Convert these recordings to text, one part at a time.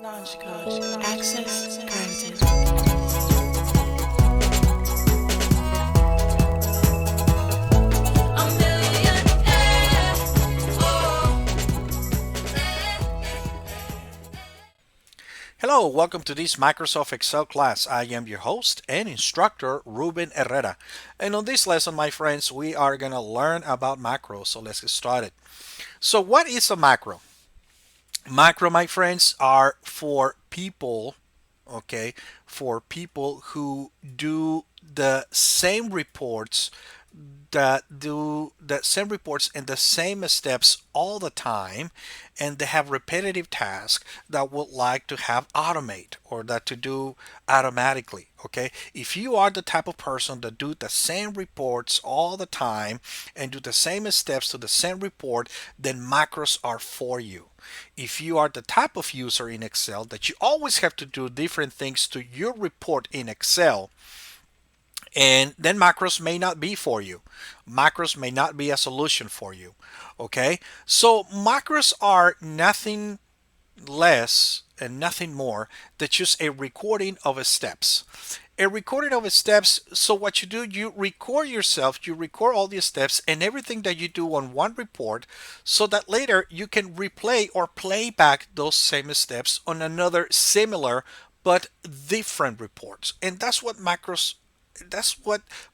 Launch code. Access granted. A millionaire. Hello, welcome to this Microsoft Excel class. I am your host and instructor, Ruben Herrera. And on this lesson, my friends, we are going to learn about macros. So let's get started. So what is a macro? Macro, my friends, are for people, okay, for people who do the same reports and the same steps all the time, and they have repetitive tasks that would like to have automate or that to do automatically. Okay, if you are the type of person that do the same reports all the time and do the same steps to the same report, then macros are for you. If you are the type of user in Excel that you always have to do different things to your report in Excel, and then macros may not be for you. Macros may not be a solution for you. Okay, so macros are nothing less and nothing more than just a recording of steps. A recording of steps. So what you do, you record yourself, you record all the steps and everything that you do on one report, so that later you can replay or play back those same steps on another similar but different reports. And that's what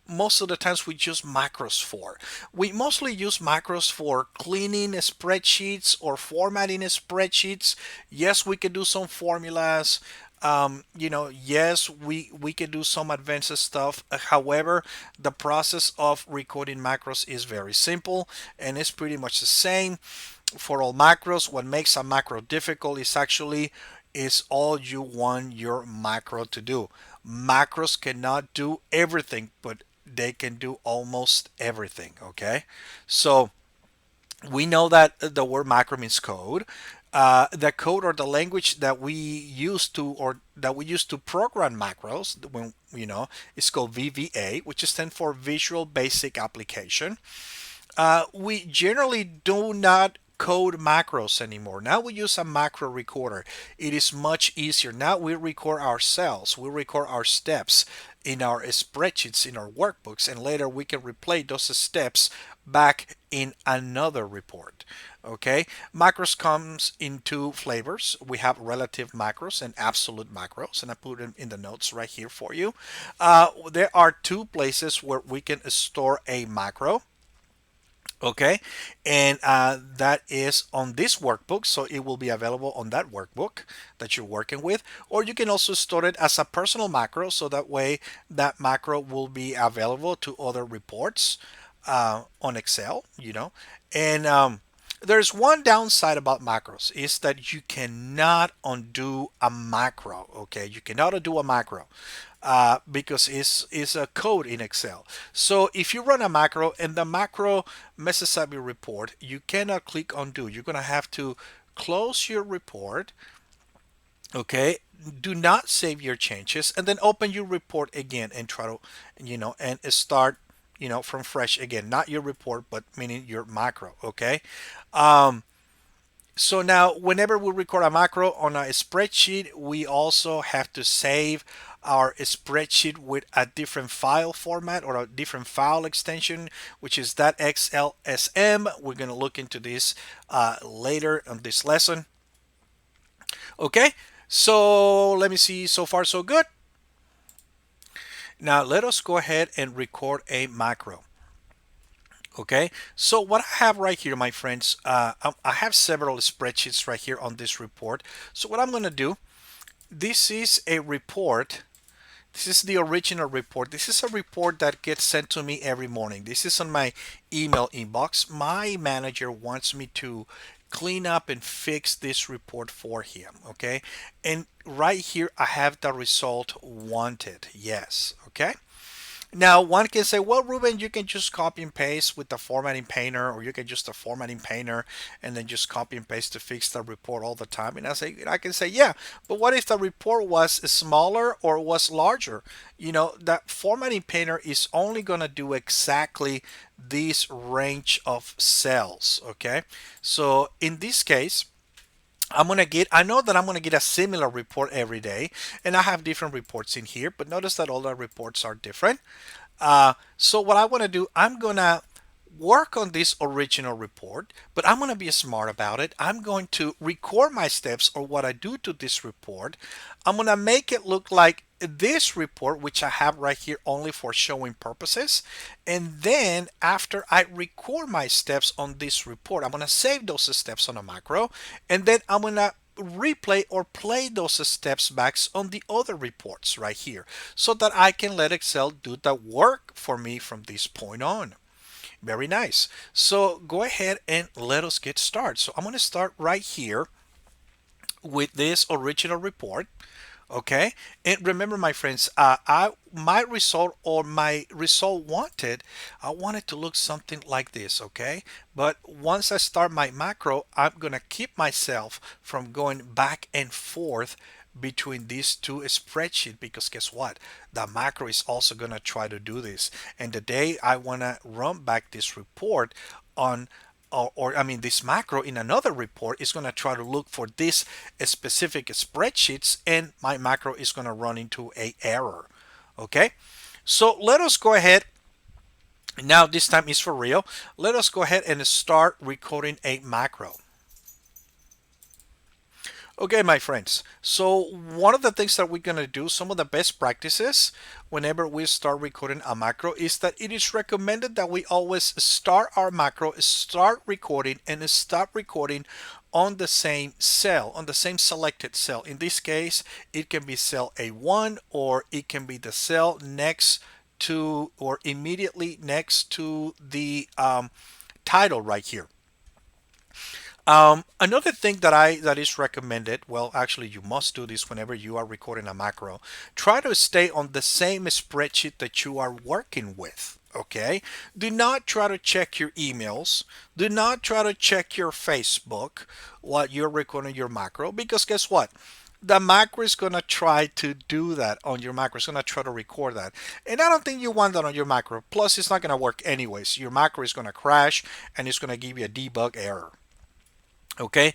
most of the times we use macros for. We mostly use macros for cleaning spreadsheets or formatting spreadsheets. Yes, we can do some formulas. Yes, we can do some advanced stuff. However, the process of recording macros is very simple and it's pretty much the same for all macros. What makes a macro difficult is all you want your macro to do. Macros cannot do everything, but they can do almost everything. Okay, so we know that the word macro means code. The code or the language that we use to program macros, when is called VBA, which stands for Visual Basic Application. We generally do not code macros anymore. Now we use a macro recorder. It is much easier. Now we record ourselves. We record our steps in our spreadsheets, in our workbooks, and later we can replay those steps back in another report. Okay, macros comes in two flavors. We have relative macros and absolute macros, and I put them in the notes right here for you. There are two places where we can store a macro. Okay, and that is on this workbook, so it will be available on that workbook that you're working with, or you can also store it as a personal macro, so that way that macro will be available to other reports on Excel, and there's one downside about macros is that you cannot undo a macro. Okay, you cannot undo a macro because it's a code in Excel. So if you run a macro and the macro messes up your report, you cannot click undo. You're gonna have to close your report. Okay, do not save your changes and then open your report again and try to, and start, from fresh again. Not your report, but meaning your macro. Okay. Um, so now, whenever we record a macro on a spreadsheet, we also have to save our spreadsheet with a different file format or a different file extension, which is that XLSM. We're going to look into this later on this lesson. Okay, so let me see. So far, so good. Now, let us go ahead and record a macro. Okay, so what I have right here, my friends, I have several spreadsheets right here on this report. So what I'm going to do, this is a report. This is the original report. This is a report that gets sent to me every morning. This is on my email inbox. My manager wants me to clean up and fix this report for him. Okay, and right here I have the result wanted. Yes. Okay. Now, one can say, well, Ruben, you can just copy and paste with the formatting painter, or you can just the formatting painter and then just copy and paste to fix the report all the time. And I can say, yeah, but what if the report was smaller or was larger? That formatting painter is only going to do exactly this range of cells. Okay. So in this case, I know that I'm gonna get a similar report every day, and I have different reports in here, but notice that all the reports are different. So what I want to do, I'm gonna work on this original report, but I'm gonna be smart about it. I'm going to record my steps or what I do to this report. I'm gonna make it look like this report, which I have right here only for showing purposes. And then after I record my steps on this report, I'm gonna save those steps on a macro, and then I'm gonna replay or play those steps back on the other reports right here so that I can let Excel do the work for me from this point on. Very nice. So go ahead and let us get started. So I'm going to start right here with this original report. Okay, and remember, my friends, my result or my result wanted, I want it to look something like this. Okay, but once I start my macro, I'm gonna keep myself from going back and forth between these two spreadsheets, because guess what, the macro is also gonna try to do this, and the day I want to run back this report on, or I mean this macro in another report, is going to try to look for this specific spreadsheets, and my macro is going to run into a error. Okay, so let us go ahead now. This time is for real. Let us go ahead and start recording a macro. Okay, my friends. So one of the things that we're gonna do, some of the best practices whenever we start recording a macro, is that it is recommended that we always start our macro, start recording, and stop recording on the same cell, on the same selected cell. In this case, it can be cell A1, or it can be the cell next to or immediately next to the title right here. Another thing that is recommended, well, actually, you must do this whenever you are recording a macro. Try to stay on the same spreadsheet that you are working with. Okay, do not try to check your emails. Do not try to check your Facebook while you're recording your macro, because guess what? The macro is going to try to do that on your macro. It's going to try to record that. And I don't think you want that on your macro. Plus, it's not going to work anyways. Your macro is going to crash and it's going to give you a debug error. Okay,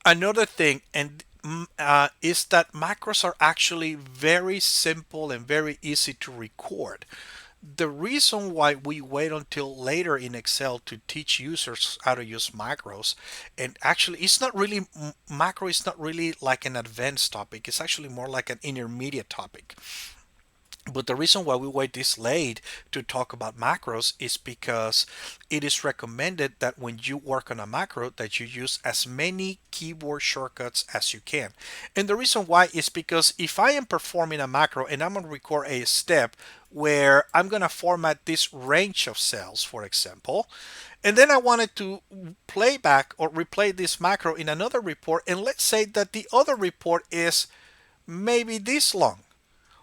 another thing, and is that macros are actually very simple and very easy to record. The reason why we wait until later in Excel to teach users how to use macros, and actually it's not really, macro is not really like an advanced topic, it's actually more like an intermediate topic. But the reason why we wait this late to talk about macros is because it is recommended that when you work on a macro that you use as many keyboard shortcuts as you can. And the reason why is because if I am performing a macro and I'm going to record a step where I'm going to format this range of cells, for example, and then I wanted to play back or replay this macro in another report, and let's say that the other report is maybe this long.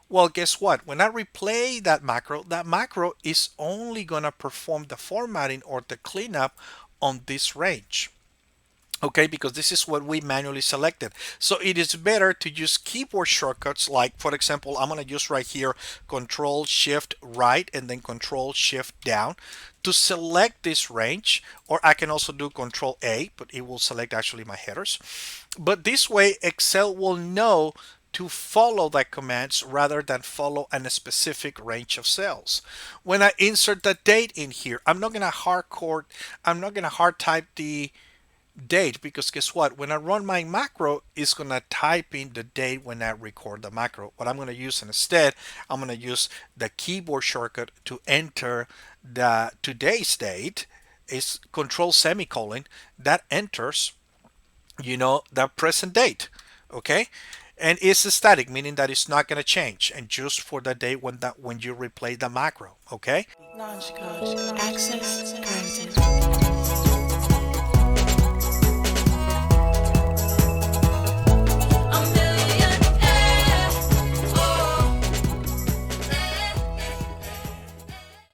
Well, guess what? When I replay that macro is only going to perform the formatting or the cleanup on this range. Okay, because this is what we manually selected. So it is better to use keyboard shortcuts, like for example, I'm going to use right here Control Shift right and then Control Shift down to select this range, or I can also do Control A, but it will select actually my headers. But this way Excel will know to follow the commands rather than follow a specific range of cells. When I insert the date in here, I'm not gonna hard type the date, because guess what? When I run my macro, it's gonna type in the date when I record the macro. What I'm gonna use instead, I'm gonna use the keyboard shortcut to enter the today's date. Is Control semicolon that enters, the present date. Okay, and it's static, meaning that it's not going to change, and just for the day when you replay the macro. Okay, Launch code. Access granted.